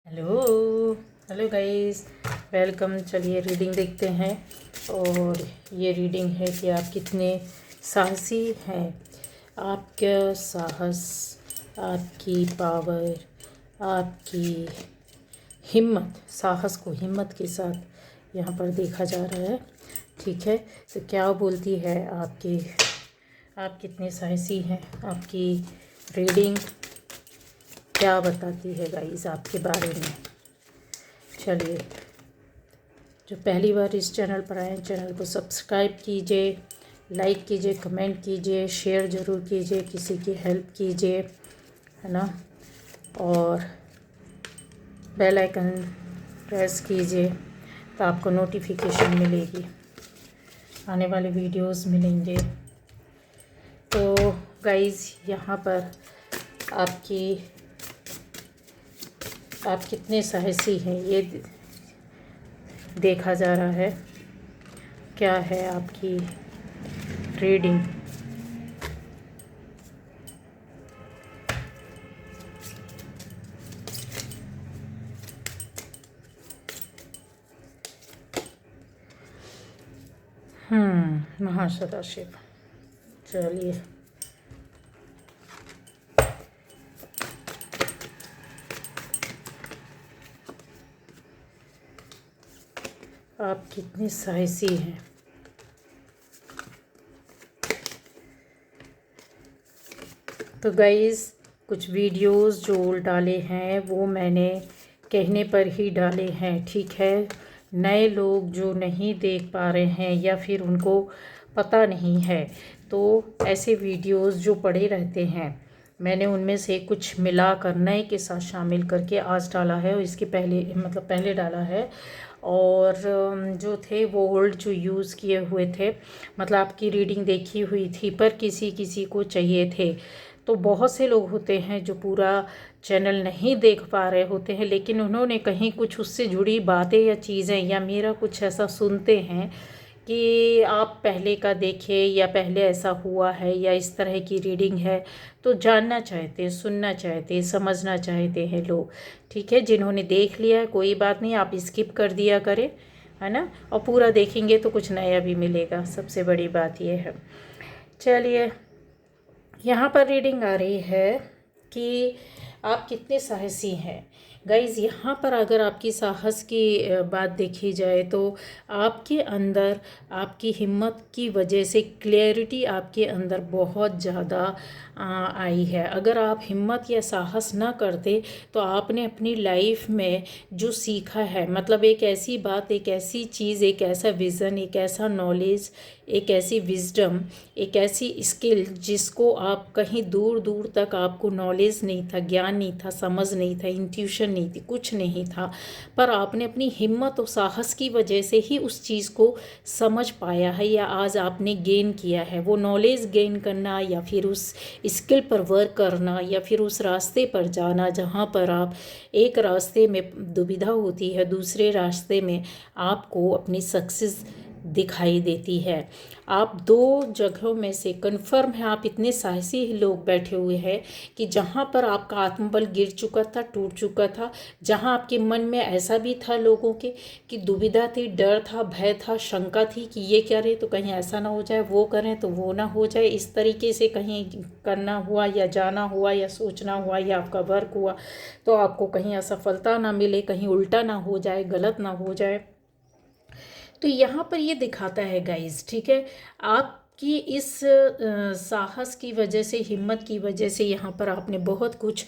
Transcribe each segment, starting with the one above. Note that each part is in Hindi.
Hello hello guys, welcome. चलिए रीडिंग देखते हैं। और ये रीडिंग है कि आप कितने साहसी हैं। आपका साहस, आपकी पावर, आपकी हिम्मत, साहस को हिम्मत के साथ यहाँ पर देखा जा रहा है। ठीक है, तो क्या बोलती है आप कितने साहसी हैं। आपकी रीडिंग क्या बताती है गाइस आपके बारे में। चलिए, जो पहली बार इस चैनल पर आए, चैनल को सब्सक्राइब कीजिए, लाइक कीजिए, कमेंट कीजिए, शेयर ज़रूर कीजिए, किसी की हेल्प कीजिए, है ना। और बेल आइकन प्रेस कीजिए तो आपको नोटिफिकेशन मिलेगी, आने वाले वीडियोस मिलेंगे। तो गाइज़, यहाँ पर आप कितने साहसी हैं ये देखा जा रहा है। क्या है आपकी रीडिंग। महासदाशिव। चलिए, आप कितने साहसी हैं। तो गाइज़, कुछ वीडियोस जो डाले हैं वो मैंने कहने पर ही डाले हैं, ठीक है। नए लोग जो नहीं देख पा रहे हैं या फिर उनको पता नहीं है, तो ऐसे वीडियोस जो पड़े रहते हैं मैंने उनमें से कुछ मिलाकर नए के साथ शामिल करके आज डाला है। और इसके पहले डाला है। और जो थे वो ओल्ड जो यूज़ किए हुए थे, मतलब आपकी रीडिंग देखी हुई थी पर किसी किसी को चाहिए थे। तो बहुत से लोग होते हैं जो पूरा चैनल नहीं देख पा रहे होते हैं, लेकिन उन्होंने कहीं कुछ उससे जुड़ी बातें या चीज़ें या मेरा कुछ ऐसा सुनते हैं कि आप पहले का देखें या पहले ऐसा हुआ है या इस तरह की रीडिंग है, तो जानना चाहते हैं, सुनना चाहते हैं, समझना चाहते हैं लोग। ठीक है, जिन्होंने देख लिया है कोई बात नहीं, आप स्किप कर दिया करें, है ना। और पूरा देखेंगे तो कुछ नया भी मिलेगा, सबसे बड़ी बात यह है। चलिए, यहाँ पर रीडिंग आ रही है कि आप कितने साहसी हैं। गाइज़, यहाँ पर अगर आपकी साहस की बात देखी जाए तो आपके अंदर, आपकी हिम्मत की वजह से क्लैरिटी आपके अंदर बहुत ज़्यादा आई है। अगर आप हिम्मत या साहस ना करते तो आपने अपनी लाइफ में जो सीखा है, मतलब एक ऐसी बात, एक ऐसी चीज़, एक ऐसा विज़न, एक ऐसा नॉलेज, एक ऐसी विजडम, एक ऐसी स्किल जिसको आप कहीं दूर दूर तक आपको नॉलेज नहीं था, ज्ञान नहीं था, समझ नहीं था, इंट्यूशन नहीं थी, कुछ नहीं था, पर आपने अपनी हिम्मत और साहस की वजह से ही उस चीज़ को समझ पाया है या आज आपने गेन किया है। वो नॉलेज गेन करना या फिर उस स्किल पर वर्क करना या फिर उस रास्ते पर जाना जहाँ पर आप एक रास्ते में दुविधा होती है, दूसरे रास्ते में आपको अपनी सक्सेस दिखाई देती है। आप दो जगहों में से कन्फर्म है, आप इतने साहसी लोग बैठे हुए हैं कि जहाँ पर आपका आत्मबल गिर चुका था, टूट चुका था, जहाँ आपके मन में ऐसा भी था लोगों के कि दुविधा थी, डर था, भय था, शंका थी कि ये करें तो कहीं ऐसा ना हो जाए, वो करें तो वो ना हो जाए, इस तरीके से कहीं करना हुआ या जाना हुआ या सोचना हुआ या आपका वर्क हुआ तो आपको कहीं असफलता ना मिले, कहीं उल्टा ना हो जाए, गलत ना हो जाए। तो यहाँ पर ये दिखाता है गाइस, ठीक है, आपकी इस साहस की वजह से, हिम्मत की वजह से यहाँ पर आपने बहुत कुछ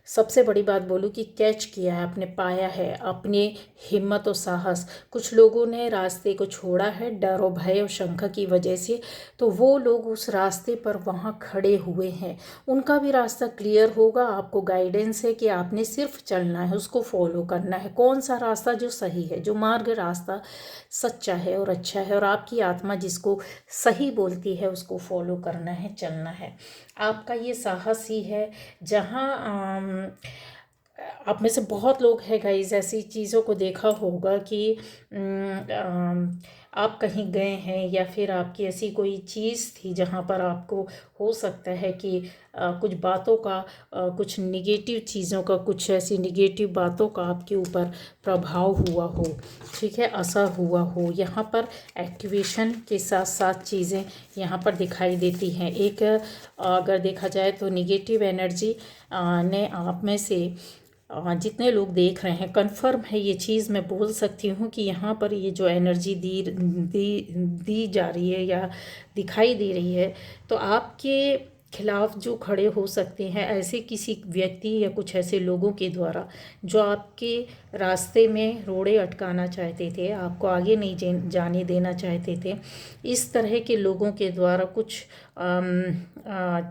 सबसे बड़ी बात बोलूँ कि कैच किया है, आपने पाया है अपनी हिम्मत और साहस। कुछ लोगों ने रास्ते को छोड़ा है डर और भय और शंका की वजह से, तो वो लोग उस रास्ते पर वहाँ खड़े हुए हैं, उनका भी रास्ता क्लियर होगा। आपको गाइडेंस है कि आपने सिर्फ चलना है, उसको फॉलो करना है, कौन सा रास्ता जो सही है, जो मार्ग रास्ता सच्चा है और अच्छा है और आपकी आत्मा जिसको सही बोलती है उसको फॉलो करना है, चलना है। आपका ये साहस ही है। जहाँ आप में से बहुत लोग हैं गाइस ऐसी चीज़ों को देखा होगा कि आप कहीं गए हैं या फिर आपकी ऐसी कोई चीज़ थी जहाँ पर आपको हो सकता है कि कुछ बातों का कुछ निगेटिव चीज़ों का, कुछ ऐसी निगेटिव बातों का आपके ऊपर प्रभाव हुआ हो, ठीक है, असर हुआ हो। यहाँ पर एक्टिवेशन के साथ साथ चीज़ें यहाँ पर दिखाई देती हैं। एक अगर देखा जाए तो निगेटिव एनर्जी ने आप में से जितने लोग देख रहे हैं, कंफर्म है ये चीज़, मैं बोल सकती हूँ कि यहाँ पर ये जो एनर्जी दी जा रही है या दिखाई दे रही है, तो आपके खिलाफ जो खड़े हो सकते हैं ऐसे किसी व्यक्ति या कुछ ऐसे लोगों के द्वारा जो आपके रास्ते में रोड़े अटकाना चाहते थे, आपको आगे नहीं जाने देना चाहते थे, इस तरह के लोगों के द्वारा कुछ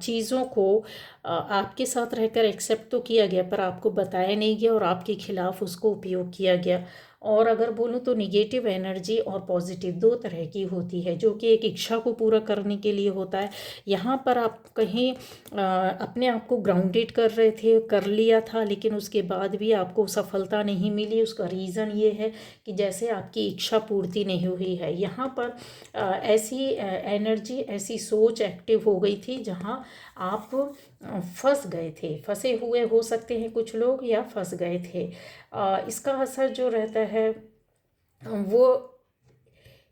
चीज़ों को आपके साथ रहकर एक्सेप्ट तो किया गया पर आपको बताया नहीं गया और आपके खिलाफ उसको उपयोग किया गया। और अगर बोलूँ तो निगेटिव एनर्जी और पॉजिटिव दो तरह की होती है, जो कि एक इच्छा को पूरा करने के लिए होता है। यहाँ पर आप कहीं अपने आप को ग्राउंडेड कर रहे थे, कर लिया था, लेकिन उसके बाद भी आपको सफलता नहीं मिली। उसका रीज़न ये है कि जैसे आपकी इच्छा पूर्ति नहीं हुई है। यहाँ पर ऐसी एनर्जी, ऐसी सोच एक्टिव हो गई थी जहाँ आप फंस गए थे, फंसे हुए हो सकते हैं कुछ लोग, या फंस गए थे। इसका असर जो रहता है वो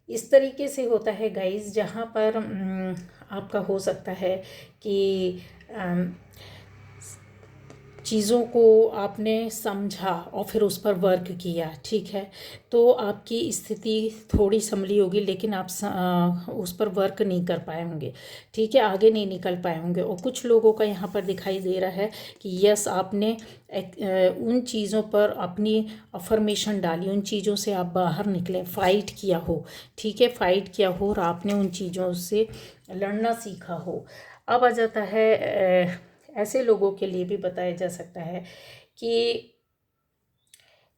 इस तरीके से होता है गाइस, जहाँ पर आपका हो सकता है कि चीज़ों को आपने समझा और फिर उस पर वर्क किया, ठीक है, तो आपकी स्थिति थोड़ी संभली होगी, लेकिन आप उस पर वर्क नहीं कर पाए होंगे, ठीक है, आगे नहीं निकल पाए होंगे। और कुछ लोगों का यहाँ पर दिखाई दे रहा है कि यस, आपने उन चीज़ों पर अपनी अफर्मेशन डाली, उन चीज़ों से आप बाहर निकले, फ़ाइट किया हो, ठीक है, फ़ाइट किया हो और आपने उन चीज़ों से लड़ना सीखा हो। अब आ जाता है ऐसे लोगों के लिए भी बताया जा सकता है कि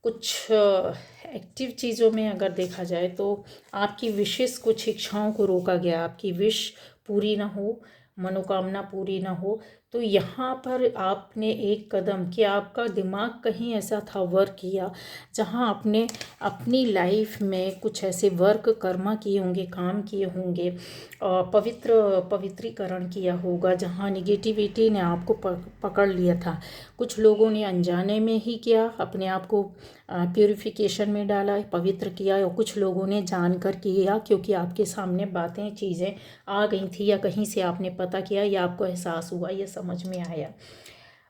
कुछ एक्टिव चीज़ों में अगर देखा जाए तो आपकी विशेष, कुछ इच्छाओं को रोका गया, आपकी विश पूरी ना हो, मनोकामना पूरी ना हो, तो यहाँ पर आपने एक कदम, कि आपका दिमाग कहीं ऐसा था वर्क किया जहाँ आपने अपनी लाइफ में कुछ ऐसे वर्क कर्मा किए होंगे, काम किए होंगे, पवित्रीकरण किया होगा जहाँ निगेटिविटी ने आपको पकड़ लिया था। कुछ लोगों ने अनजाने में ही किया, अपने आप को प्यूरिफिकेशन में डाला, पवित्र किया, और कुछ लोगों ने जानकर किया क्योंकि आपके सामने बातें, चीज़ें आ गई थी, या कहीं से आपने पता किया, या आपको एहसास हुआ, या समझ में आया।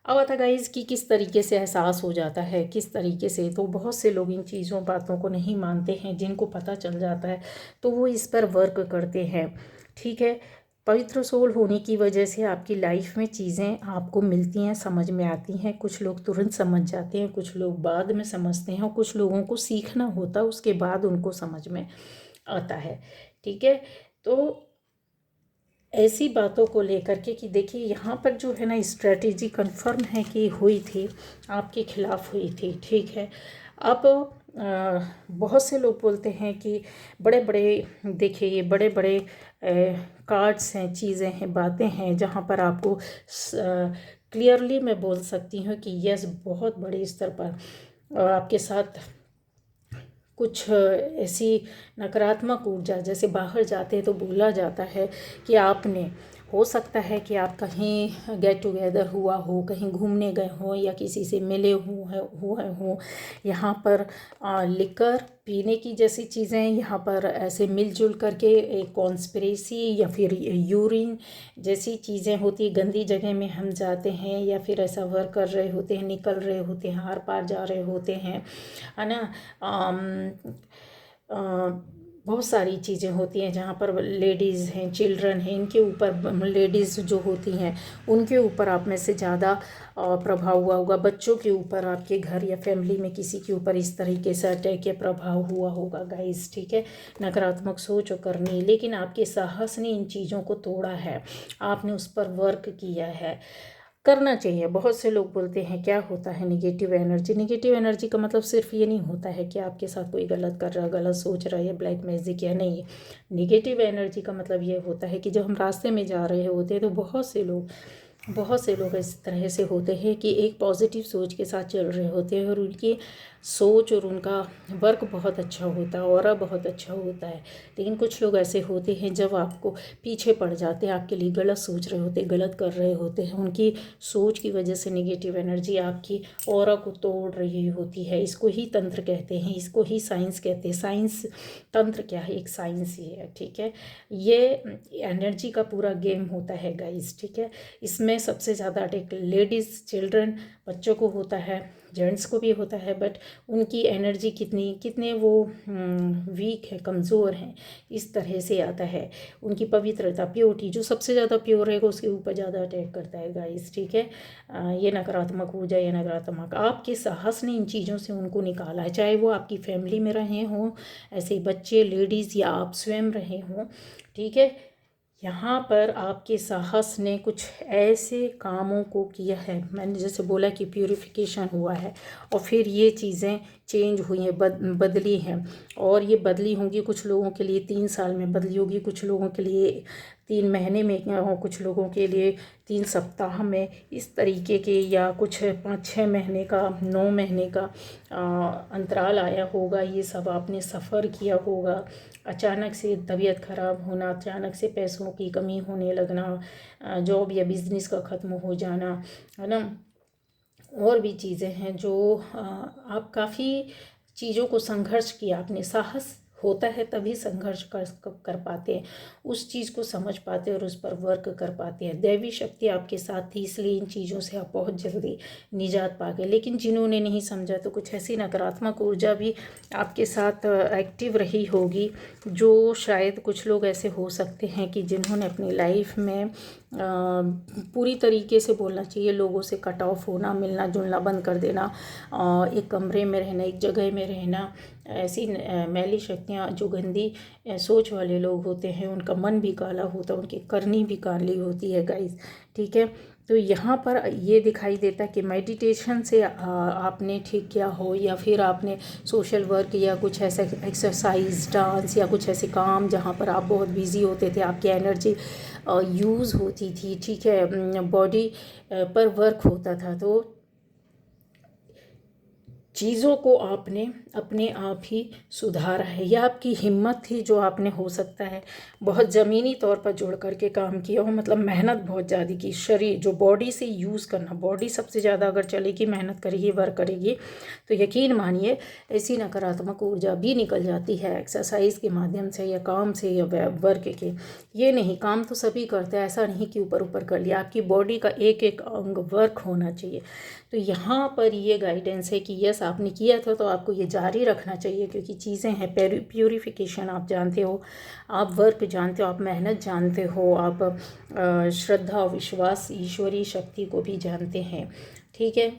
अब आता गाइज़ कि किस तरीके से एहसास हो जाता है, किस तरीके से, तो बहुत से लोग इन चीज़ों, बातों को नहीं मानते हैं। जिनको पता चल जाता है तो वो इस पर वर्क करते हैं, ठीक है। पवित्र सोल होने की वजह से आपकी लाइफ में चीज़ें आपको मिलती हैं, समझ में आती हैं। कुछ लोग तुरंत समझ जाते हैं, कुछ लोग बाद में समझते हैं, और कुछ लोगों को सीखना होता है, उसके बाद उनको समझ में आता है, ठीक है। तो ऐसी बातों को लेकर के कि देखिए यहाँ पर जो है ना, स्ट्रेटेजी कंफर्म है कि हुई थी, आपके खिलाफ हुई थी, ठीक है। अब बहुत से लोग बोलते हैं कि बड़े बड़े, देखिए ये बड़े बड़े कार्ड्स हैं, चीज़ें हैं, बातें हैं, जहाँ पर आपको क्लियरली मैं बोल सकती हूँ कि यस, बहुत बड़े स्तर पर आपके साथ कुछ ऐसी नकारात्मक ऊर्जा, जैसे बाहर जाते हैं तो बोला जाता है कि आपने, हो सकता है कि आप कहीं गेट टुगेदर हुआ हो, कहीं घूमने गए हो, या किसी से मिले हुए हो, यहाँ पर लिकर पीने की जैसी चीज़ें, यहाँ पर ऐसे मिलजुल करके एक कॉन्स्पिरेसी या फिर यूरिन जैसी चीज़ें होती, गंदी जगह में हम जाते हैं, या फिर ऐसा वर्क कर रहे होते हैं, निकल रहे होते हैं, आर पार जा रहे होते हैं, है ना। बहुत सारी चीज़ें होती हैं जहाँ पर लेडीज़ हैं, चिल्ड्रन हैं, इनके ऊपर, लेडीज़ जो होती हैं उनके ऊपर आप में से ज़्यादा प्रभाव हुआ होगा। बच्चों के ऊपर, आपके घर या फैमिली में किसी के ऊपर इस तरीके से अटैक या प्रभाव हुआ होगा गाइस, ठीक है। नकारात्मक सोच करनी, लेकिन आपके साहस ने इन चीज़ों को तोड़ा है, आपने उस पर वर्क किया है। करना चाहिए। बहुत से लोग बोलते हैं क्या होता है निगेटिव एनर्जी। निगेटिव एनर्जी का मतलब सिर्फ ये नहीं होता है कि आपके साथ कोई गलत कर रहा है, गलत सोच रहा है, या ब्लैक मैजिक या नहीं। निगेटिव एनर्जी का मतलब ये होता है कि जब हम रास्ते में जा रहे होते हैं तो बहुत से लोग बहुत से लोग इस तरह से होते हैं कि एक पॉजिटिव सोच के साथ चल रहे होते हैं और उनकी सोच और उनका वर्क बहुत अच्छा होता है, ऑरा बहुत अच्छा होता है। लेकिन कुछ लोग ऐसे होते हैं जब आपको पीछे पड़ जाते हैं, आपके लिए गलत सोच रहे होते हैं, गलत कर रहे होते हैं, उनकी सोच की वजह से नेगेटिव एनर्जी आपकी ऑरा को तोड़ रही होती है। इसको ही तंत्र कहते हैं, इसको ही साइंस कहते हैं। साइंस, तंत्र क्या है, एक साइंस ही है, ठीक है। ये एनर्जी का पूरा गेम होता है गाइस, ठीक है। इसमें सबसे ज़्यादा अटैक लेडीज़, चिल्ड्रन, बच्चों को होता है, जेंट्स को भी होता है। बट उनकी एनर्जी कितने वो वीक है, कमज़ोर हैं, इस तरह से आता है। उनकी पवित्रता, प्योरिटी, जो सबसे ज़्यादा प्योर रहेगा उसके ऊपर ज़्यादा अटैक करता है गाइस, ठीक है। ये नकारात्मक ऊर्जा, ये नकारात्मक, आपके साहस ने इन चीज़ों से उनको निकाला है। चाहे वो आपकी फैमिली में रहे हों, ऐसे बच्चे, लेडीज़, या आप स्वयं रहे हों, ठीक है। यहाँ पर आपके साहस ने कुछ ऐसे कामों को किया है, मैंने जैसे बोला कि प्यूरिफिकेशन हुआ है, और फिर ये चीज़ें चेंज हुई हैं, बदली हैं। और ये बदली होंगी कुछ लोगों के लिए 3 साल में बदली होगी, कुछ लोगों के लिए 3 महीने में, कुछ लोगों के लिए 3 सप्ताह में, इस तरीके के, या कुछ 5-6 महीने का, 9 महीने का अंतराल आया होगा। ये सब आपने सफ़र किया होगा। अचानक से तबीयत ख़राब होना, अचानक से पैसों की कमी होने लगना, जॉब या बिज़नेस का ख़त्म हो जाना, है ना। और भी चीज़ें हैं जो आप काफ़ी चीज़ों को संघर्ष किया आपने। साहस होता है तभी संघर्ष कर पाते हैं, उस चीज़ को समझ पाते हैं और उस पर वर्क कर पाते हैं। दैवी शक्ति आपके साथ थी, इसलिए इन चीज़ों से आप बहुत जल्दी निजात पा गए। लेकिन जिन्होंने नहीं समझा, तो कुछ ऐसी नकारात्मक ऊर्जा भी आपके साथ एक्टिव रही होगी, जो शायद कुछ लोग ऐसे हो सकते हैं कि जिन्होंने अपनी लाइफ में पूरी तरीके से बोलना चाहिए, लोगों से कट ऑफ होना, मिलना जुलना बंद कर देना, एक कमरे में रहना, एक जगह में रहना, ऐसी मैली शक्तियाँ, जो गंदी सोच वाले लोग होते हैं, उनका मन भी काला होता है, उनकी करनी भी काली होती है गाइस, ठीक है। तो यहाँ पर ये दिखाई देता है कि मेडिटेशन से आपने ठीक किया हो, या फिर आपने सोशल वर्क या कुछ ऐसा एक्सरसाइज, डांस, या कुछ ऐसे काम जहाँ पर आप बहुत बिजी होते थे, आपकी एनर्जी यूज़ होती थी, ठीक है, बॉडी पर वर्क होता था, तो चीज़ों को आपने अपने आप ही सुधारा है। यह आपकी हिम्मत थी, जो आपने हो सकता है बहुत ज़मीनी तौर पर जुड़ करके काम किया हो, मतलब मेहनत बहुत ज़्यादा की। शरीर, जो बॉडी से यूज़ करना, बॉडी सबसे ज़्यादा अगर चलेगी, मेहनत करेगी, वर्क करेगी, तो यकीन मानिए ऐसी नकारात्मक ऊर्जा भी निकल जाती है एक्सरसाइज के माध्यम से, या काम से, या वर्क के। ये नहीं, काम तो सभी करते हैं, ऐसा नहीं कि ऊपर ऊपर कर लिया। आपकी बॉडी का एक एक अंग वर्क होना चाहिए। तो यहाँ पर ये गाइडेंस है कि यस, आपने किया था तो आपको ये जारी रखना चाहिए, क्योंकि चीज़ें हैं। प्यूरिफिकेशन आप जानते हो, आप वर्क जानते हो, आप मेहनत जानते हो, आप श्रद्धा, विश्वास, ईश्वरीय शक्ति को भी जानते हैं, ठीक है।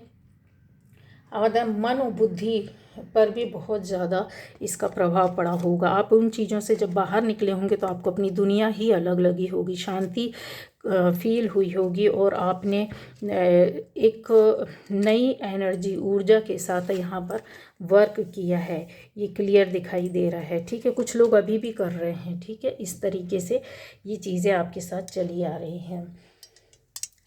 और मन और बुद्धि पर भी बहुत ज़्यादा इसका प्रभाव पड़ा होगा। आप उन चीज़ों से जब बाहर निकले होंगे तो आपको अपनी दुनिया ही अलग लगी होगी, शांति फील हुई होगी, और आपने एक नई एनर्जी, ऊर्जा के साथ यहाँ पर वर्क किया है। ये क्लियर दिखाई दे रहा है, ठीक है। कुछ लोग अभी भी कर रहे हैं, ठीक है। इस तरीके से ये चीज़ें आपके साथ चली आ रही हैं।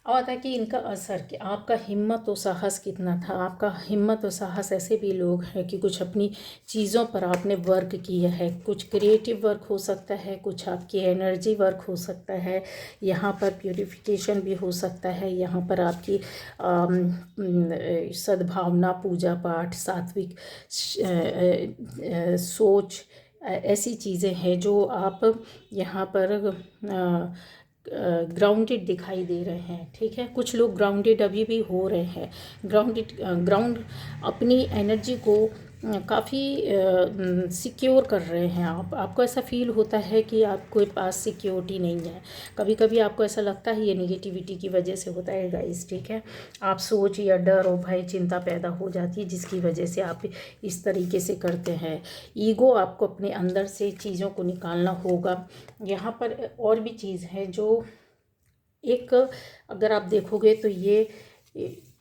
और था कि इनका असर, कि आपका हिम्मत और साहस कितना था। आपका हिम्मत और साहस, ऐसे भी लोग हैं कि कुछ अपनी चीज़ों पर आपने वर्क किया है। कुछ क्रिएटिव वर्क हो सकता है, कुछ आपकी एनर्जी वर्क हो सकता है, यहाँ पर प्यूरिफिकेशन भी हो सकता है, यहाँ पर आपकी सद्भावना, पूजा पाठ, सात्विक सोच, ऐसी चीज़ें हैं जो आप यहाँ पर ग्राउंडेड दिखाई दे रहे हैं, ठीक है। कुछ लोग ग्राउंडेड अभी भी हो रहे हैं। ग्राउंड अपनी एनर्जी को काफ़ी सिक्योर कर रहे हैं। आपको ऐसा फील होता है कि आपके पास सिक्योरिटी नहीं है। कभी कभी आपको ऐसा लगता है ये नेगेटिविटी की वजह से होता है गाइस, ठीक है। आप सोच या डर और भय, चिंता पैदा हो जाती है, जिसकी वजह से आप इस तरीके से करते हैं। ईगो, आपको अपने अंदर से चीज़ों को निकालना होगा। यहाँ पर और भी चीज़ है जो एक, अगर आप देखोगे तो ये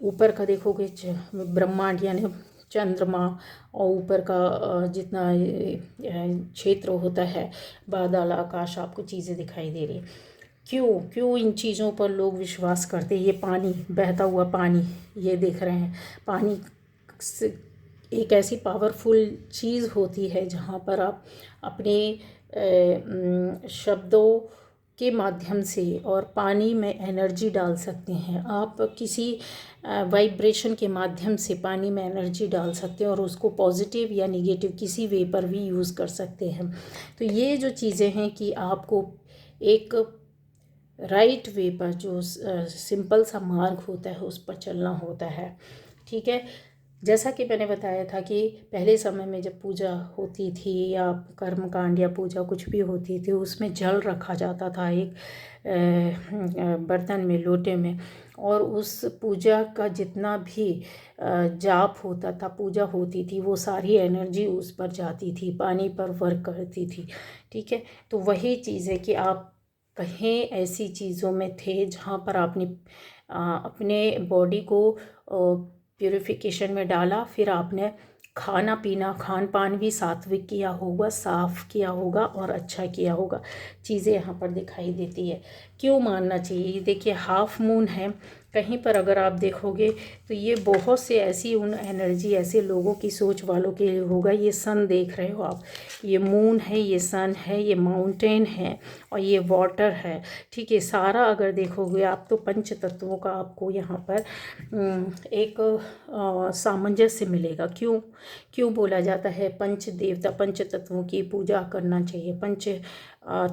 ऊपर का देखोगे, ब्रह्मांड यानी चंद्रमा, और ऊपर का जितना क्षेत्र होता है, बादल, आकाश, आपको चीज़ें दिखाई दे रही। क्यों क्यों इन चीज़ों पर लोग विश्वास करते हैं? ये पानी, बहता हुआ पानी, ये देख रहे हैं पानी एक ऐसी पावरफुल चीज़ होती है जहाँ पर आप अपने शब्दों के माध्यम से और पानी में एनर्जी डाल सकते हैं। आप किसी वाइब्रेशन के माध्यम से पानी में एनर्जी डाल सकते हैं और उसको पॉजिटिव या निगेटिव किसी वे पर भी यूज़ कर सकते हैं। तो ये जो चीज़ें हैं कि आपको एक राइट वे पर जो सिंपल सा मार्ग होता है उस पर चलना होता है, ठीक है। जैसा कि मैंने बताया था कि पहले समय में जब पूजा होती थी या कर्मकांड या पूजा कुछ भी होती थी, उसमें जल रखा जाता था एक बर्तन में, लोटे में, और उस पूजा का जितना भी जाप होता था, पूजा होती थी, वो सारी एनर्जी उस पर जाती थी, पानी पर वर्क करती थी, ठीक है। तो वही चीज़ है कि आप कहीं ऐसी चीज़ों में थे जहाँ पर आपने अपने बॉडी को प्यूरिफिकेशन में डाला, फिर आपने खाना पीना, खान पान भी सात्विक किया होगा, साफ़ किया होगा और अच्छा किया होगा। चीज़ें यहाँ पर दिखाई देती है। क्यों मानना चाहिए? देखिए हाफ मून है, कहीं पर अगर आप देखोगे तो ये बहुत से ऐसी उन एनर्जी ऐसे लोगों की सोच वालों के लिए होगा। ये सन देख रहे हो आप, ये मून है, ये सन है, ये माउंटेन है और ये वाटर है, ठीक है। सारा अगर देखोगे आप तो पंच तत्वों का आपको यहाँ पर एक सामंजस्य मिलेगा। क्यों क्यों बोला जाता है पंच देवता, पंच तत्वों की पूजा करना चाहिए। पंच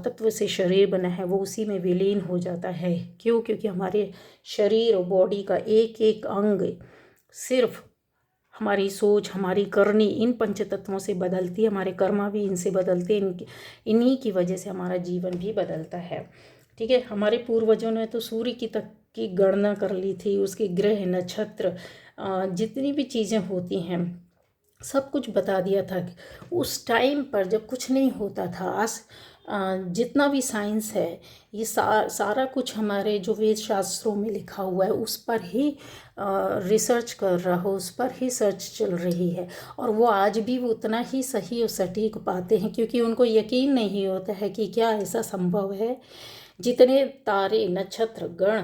तत्व से शरीर बना है, वो उसी में विलीन हो जाता है। क्यों? क्योंकि हमारे शरीर और बॉडी का एक एक अंग सिर्फ हमारी सोच, हमारी करनी इन पंच तत्वों से बदलती है, हमारे कर्मा भी इनसे बदलते हैं, इन्हीं की वजह से हमारा जीवन भी बदलता है, ठीक है। हमारे पूर्वजों ने तो सूर्य की तक की गणना कर ली थी, उसके ग्रह नक्षत्र जितनी भी चीज़ें होती हैं सब कुछ बता दिया था। कि उस टाइम पर जब कुछ नहीं होता था, आज जितना भी साइंस है ये सारा कुछ हमारे जो वेद शास्त्रों में लिखा हुआ है उस पर ही रिसर्च कर रहा हो, उस पर ही सर्च चल रही है, और वो आज भी वो उतना ही सही और सटीक पाते हैं, क्योंकि उनको यकीन नहीं होता है कि क्या ऐसा संभव है। जितने तारे नक्षत्र गण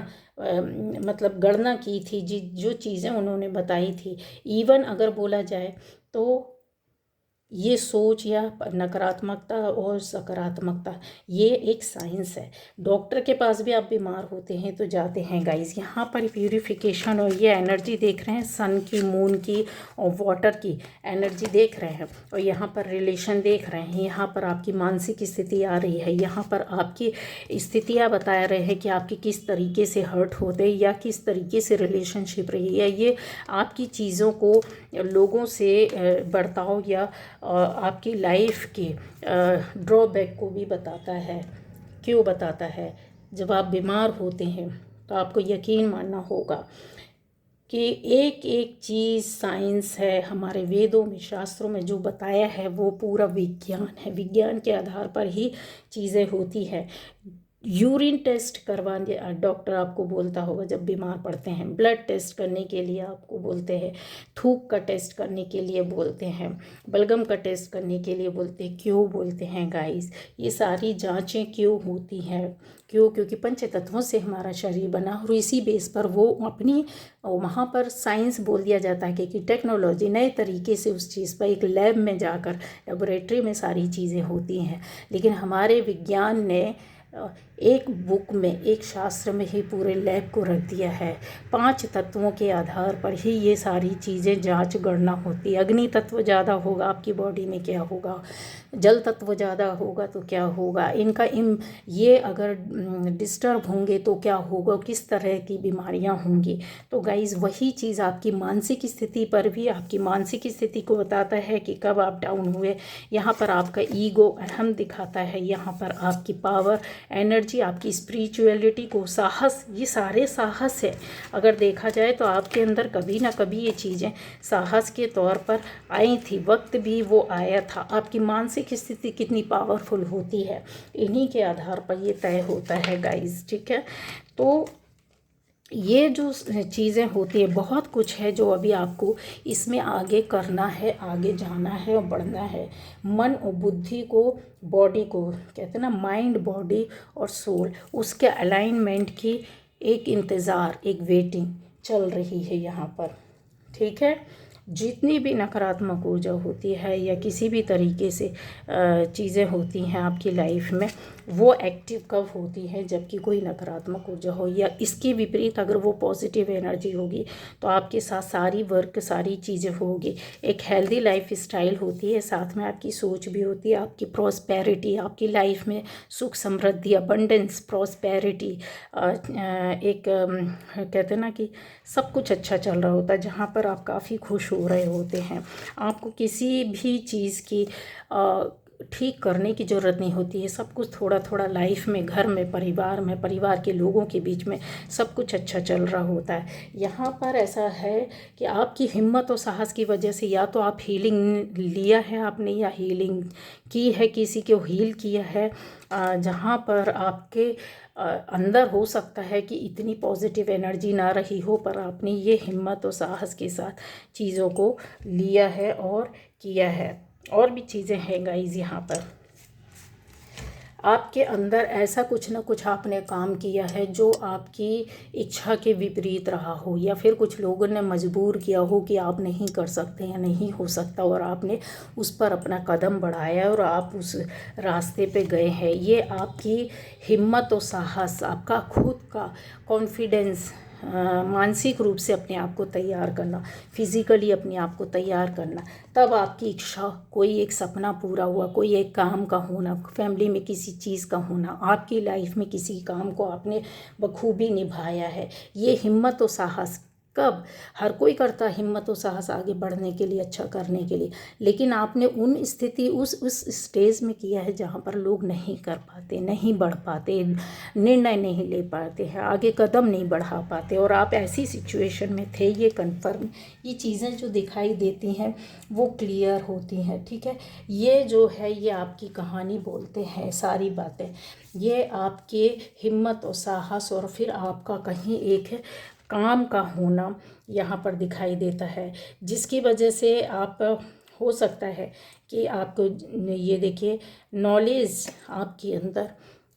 मतलब गणना की थी, जो चीज़ें उन्होंने बताई थी, इवन अगर बोला जाए तो ये सोच या नकारात्मकता और सकारात्मकता ये एक साइंस है। डॉक्टर के पास भी आप बीमार होते हैं तो जाते हैं गाइस। यहाँ पर प्यूरिफिकेशन और ये एनर्जी देख रहे हैं, सन की, मून की और वाटर की एनर्जी देख रहे हैं, और यहाँ पर रिलेशन देख रहे हैं। यहाँ पर आपकी मानसिक स्थिति आ रही है, यहाँ पर आपकी स्थितियाँ बता रहे हैं कि आपकी किस तरीके से हर्ट होते या किस तरीके से रिलेशनशिप रही है। ये आपकी चीज़ों को, लोगों से बर्ताव या आपकी लाइफ के ड्रॉबैक को भी बताता है। क्यों बताता है? जब आप बीमार होते हैं तो आपको यकीन मानना होगा कि एक एक चीज़ साइंस है। हमारे वेदों में, शास्त्रों में जो बताया है वो पूरा विज्ञान है। विज्ञान के आधार पर ही चीज़ें होती है। यूरिन टेस्ट करवाने डॉक्टर आपको बोलता होगा जब बीमार पड़ते हैं, ब्लड टेस्ट करने के लिए आपको बोलते हैं, थूक का टेस्ट करने के लिए बोलते हैं, बलगम का टेस्ट करने के लिए बोलते हैं। क्यों बोलते हैं गाइस? ये सारी जांचें क्यों होती हैं? क्यों? क्योंकि पंच तत्वों से हमारा शरीर बना, और इसी बेस पर वो अपनी वहाँ पर साइंस बोल दिया जाता है कि टेक्नोलॉजी नए तरीके से उस चीज़ पर एक लैब में जाकर, लेबोरेटरी में सारी चीज़ें होती हैं। लेकिन हमारे विज्ञान ने एक बुक में, एक शास्त्र में ही पूरे लैब को रख दिया है। 5 तत्वों के आधार पर ही ये सारी चीज़ें जांच गणना होती है। अग्नि तत्व ज़्यादा होगा आपकी बॉडी में क्या होगा, जल तत्व ज़्यादा होगा तो क्या होगा, इनका ये अगर डिस्टर्ब होंगे तो क्या होगा, किस तरह की बीमारियां होंगी। तो गाइज़ वही चीज़ आपकी मानसिक स्थिति पर भी, आपकी मानसिक स्थिति को बताता है कि कब आप डाउन हुए। यहाँ पर आपका ईगो अहम दिखाता है, यहाँ पर आपकी पावर, एनर्जी, आपकी स्पिरिचुअलिटी को, साहस, ये सारे साहस है। अगर देखा जाए तो आपके अंदर कभी ना कभी ये चीज़ें साहस के तौर पर आई थी, वक्त भी वो आया था। आपकी मानसिक स्थिति कितनी पावरफुल होती है, इन्हीं के आधार पर ये तय होता है गाइस, ठीक है। तो ये जो चीज़ें होती है, बहुत कुछ है जो अभी आपको इसमें आगे करना है, आगे जाना है और बढ़ना है। मन और बुद्धि को, बॉडी को, कहते हैं ना माइंड, बॉडी और सोल, उसके अलाइनमेंट की एक इंतज़ार, एक वेटिंग चल रही है यहाँ पर। ठीक है, जितनी भी नकारात्मक ऊर्जा होती है या किसी भी तरीके से चीज़ें होती हैं आपकी लाइफ में, वो एक्टिव कब होती है, जबकि कोई नकारात्मक ऊर्जा हो, या इसके विपरीत अगर वो पॉजिटिव एनर्जी होगी तो आपके साथ सारी वर्क, सारी चीज़ें होगी। एक हेल्दी लाइफ स्टाइल होती है, साथ में आपकी सोच भी होती है, आपकी प्रॉस्पेरिटी, आपकी लाइफ में सुख समृद्धि, अबंडेंस, प्रॉस्पेरिटी, एक कहते हैं ना कि सब कुछ अच्छा चल रहा होता है, जहाँ पर आप काफ़ी खुश हो रहे होते हैं। आपको किसी भी चीज़ की ठीक करने की ज़रूरत नहीं होती है। सब कुछ थोड़ा थोड़ा लाइफ में, घर में, परिवार के लोगों के बीच में सब कुछ अच्छा चल रहा होता है। यहाँ पर ऐसा है कि आपकी हिम्मत और साहस की वजह से या तो आप हीलिंग लिया है आपने, या हीलिंग की है, किसी को हील किया है, जहाँ पर आपके अंदर हो सकता है कि इतनी पॉजिटिव एनर्जी ना रही हो, पर आपने ये हिम्मत और साहस के साथ चीज़ों को लिया है और किया है। और भी चीज़ें हैं गाइज, यहाँ पर आपके अंदर ऐसा कुछ ना कुछ आपने काम किया है जो आपकी इच्छा के विपरीत रहा हो, या फिर कुछ लोगों ने मजबूर किया हो कि आप नहीं कर सकते या नहीं हो सकता, और आपने उस पर अपना कदम बढ़ाया और आप उस रास्ते पे गए हैं। ये आपकी हिम्मत और साहस, आपका खुद का कॉन्फिडेंस, मानसिक रूप से अपने आप को तैयार करना, फिज़िकली अपने आप को तैयार करना, तब आपकी इच्छा, कोई एक सपना पूरा हुआ, कोई एक काम का होना, फैमिली में किसी चीज़ का होना, आपकी लाइफ में किसी काम को आपने बखूबी निभाया है। ये हिम्मत और साहस कब, हर कोई करता है हिम्मत और साहस आगे बढ़ने के लिए, अच्छा करने के लिए, लेकिन आपने उन स्थिति, उस स्टेज में किया है जहाँ पर लोग नहीं कर पाते, नहीं बढ़ पाते, निर्णय नहीं ले पाते हैं, आगे कदम नहीं बढ़ा पाते, और आप ऐसी सिचुएशन में थे। ये कन्फर्म, ये चीज़ें जो दिखाई देती हैं वो क्लियर होती हैं। ठीक है, ये जो है ये आपकी कहानी बोलते हैं सारी बातें, ये आपके हिम्मत और साहस और फिर आपका कहीं एक काम का होना यहाँ पर दिखाई देता है, जिसकी वजह से आप, हो सकता है कि आपको, ये देखिए, नॉलेज आपके अंदर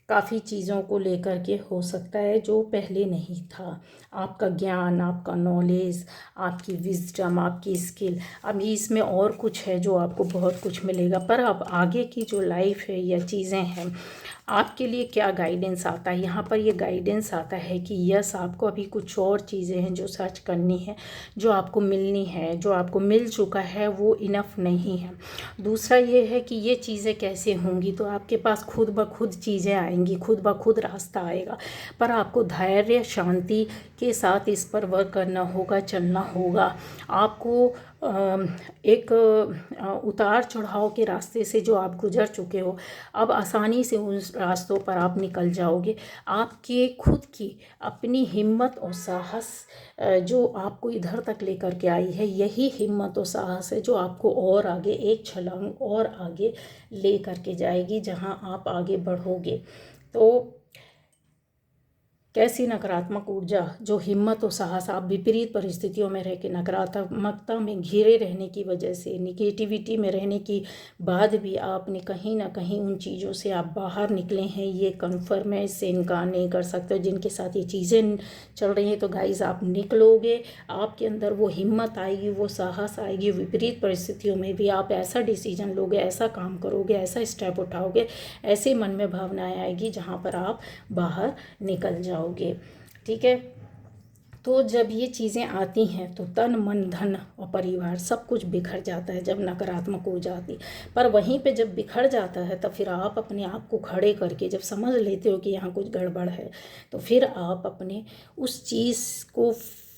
काफ़ी चीज़ों को लेकर के हो सकता है जो पहले नहीं था। आपका ज्ञान, आपका नॉलेज, आपकी विजडम, आपकी स्किल, अभी इसमें और कुछ है जो आपको बहुत कुछ मिलेगा। पर अब आगे की जो लाइफ है या चीज़ें हैं, आपके लिए क्या गाइडेंस आता है यहाँ पर, ये गाइडेंस आता है कि यस, आपको अभी कुछ और चीज़ें हैं जो सर्च करनी है, जो आपको मिलनी है, जो आपको मिल चुका है वो इनफ नहीं है। दूसरा ये है कि ये चीज़ें कैसे होंगी, तो आपके पास खुद ब खुद चीज़ें आएंगी, खुद ब खुद रास्ता आएगा, पर आपको धैर्य, शांति के साथ इस पर वर्क करना होगा, चलना होगा। आपको एक उतार चढ़ाव के रास्ते से जो आप गुजर चुके हो, अब आसानी से उस रास्तों पर आप निकल जाओगे। आपके खुद की अपनी हिम्मत और साहस जो आपको इधर तक लेकर के आई है, यही हिम्मत और साहस है जो आपको और आगे एक छलांग और आगे ले करके जाएगी, जहां आप आगे बढ़ोगे। तो कैसी नकारात्मक ऊर्जा, जो हिम्मत और साहस, आप विपरीत परिस्थितियों में रह के, नकारात्मकता में घिरे रहने की वजह से, निगेटिविटी में रहने की बाद भी आपने कहीं ना कहीं उन चीज़ों से आप बाहर निकले हैं, ये कन्फर्म है, इससे इनकार नहीं कर सकते। जिनके साथ ये चीज़ें चल रही हैं, तो गाइज़ आप निकलोगे, आपके अंदर वो हिम्मत आएगी, वो साहस आएगी, विपरीत परिस्थितियों में भी आप ऐसा डिसीजन लोगे, ऐसा काम करोगे, ऐसा स्टेप उठाओगे, ऐसे मन में भावनाएं आएगी जहाँ पर आप बाहर निकल जाओगे। ठीक है, तो जब ये चीज़ें आती हैं तो तन, मन, धन और परिवार सब कुछ बिखर जाता है जब नकारात्मक हो जाती। पर वहीं पे जब बिखर जाता है तब फिर आप अपने आप को खड़े करके जब समझ लेते हो कि यहाँ कुछ गड़बड़ है, तो फिर आप अपने उस चीज़ को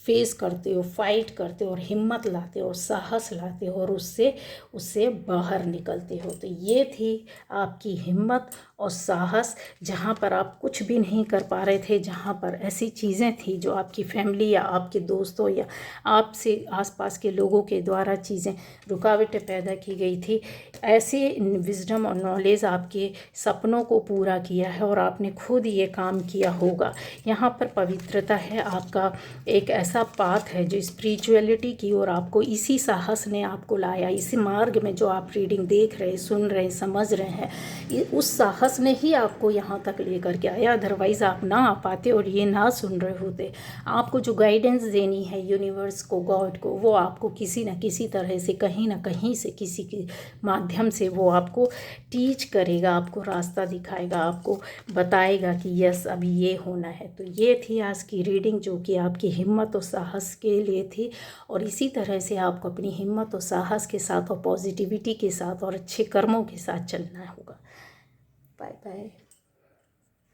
फेस करते हो, फाइट करते हो और हिम्मत लाते हो और साहस लाते हो और उससे बाहर निकलते हो। तो ये थी आपकी हिम्मत और साहस, जहाँ पर आप कुछ भी नहीं कर पा रहे थे, जहाँ पर ऐसी चीज़ें थी जो आपकी फैमिली या आपके दोस्तों या आपसे आसपास के लोगों के द्वारा चीज़ें रुकावटें पैदा की गई थी, ऐसे विजडम और नॉलेज आपके सपनों को पूरा किया है और आपने खुद ये काम किया होगा। यहाँ पर पवित्रता है, आपका एक ऐसा पाथ है जो स्पिरिचुअलिटी की ओर आपको इसी साहस ने आपको लाया। इसी मार्ग में जो आप रीडिंग देख रहे, सुन रहे, समझ रहे हैं, उस साहस ने ही आपको यहाँ तक लेकर के आया। अदरवाइज़ आप ना आ पाते और ये ना सुन रहे होते। आपको जो गाइडेंस देनी है यूनिवर्स को, गॉड को, वो आपको किसी न किसी तरह से, कहीं ना कहीं से, किसी के माध्यम से वो आपको टीच करेगा, आपको रास्ता दिखाएगा, आपको बताएगा कि यस अभी ये होना है। तो ये थी आज की रीडिंग, जो कि आपकी हिम्मत और साहस के लिए थी। और इसी तरह से आपको अपनी हिम्मत और साहस के साथ और पॉजिटिविटी के साथ और अच्छे कर्मों के साथ चलना होगा। Bye bye.